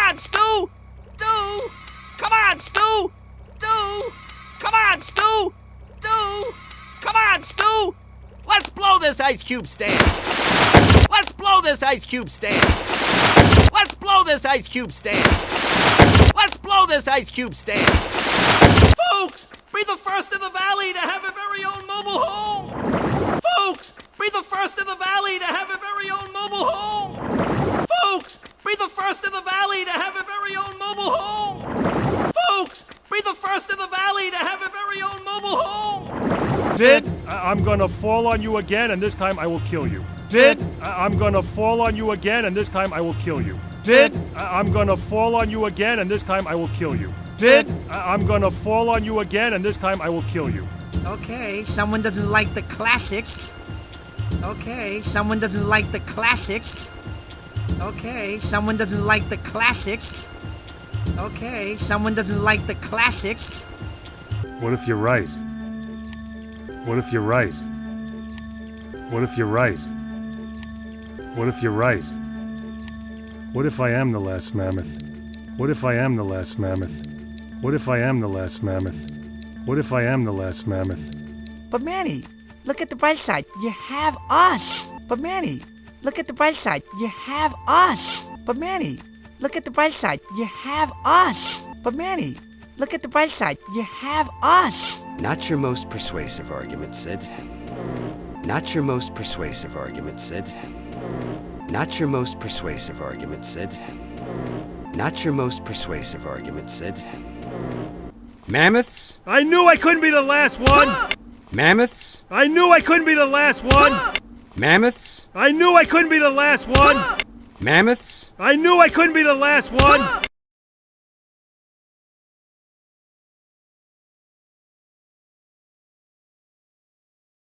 on, Stu! Stu! Come on, Stu! Stu! Come on, Stu! Stu! Come on, Stu! Let's blow this ice cube stand! Let's blow this ice cube stand! Let's blow this ice cube stand! Let's blow this ice cube stand! Folks, be the first in the valley to have a very own mobile home! Folks, be the first in the valley to have a very own mobile home! Folks, be the first in the valley to have a very own mobile home! Folks, be the first in the valley to have a very own mobile home! I'm gonna fall on you again, and this time I will kill you. I'm gonna fall on you again, and this time I will kill you. I'm gonna fall on you again, and this time I will kill you. I'm gonna fall on you again, and this time I will kill you. Okay, someone doesn't like the classics. Okay, someone doesn't like the classics. Okay, someone doesn't like the classics. Okay, someone doesn't like the classics. What if you're right? What if you're right? What if you're right? What if you're right? What if I am the last mammoth? What if I am the last mammoth? What if I am the last mammoth? What if I am the last mammoth? But Manny, look at the bright side. You have us. But Manny, look at the bright side. You have us. But Manny, look at the bright side. You have us. But Manny, look at the bright side. You have us. Not your most persuasive argument, Sid. Not your most persuasive argument, Sid. Not your most persuasive argument, Sid. Not your most persuasive argument, Sid. Mammoths? I knew I couldn't be the last one! Mammoths? I knew I couldn't be the last one! Mammoths? I knew I couldn't be the last one! Mammoths? I knew I couldn't be the last one!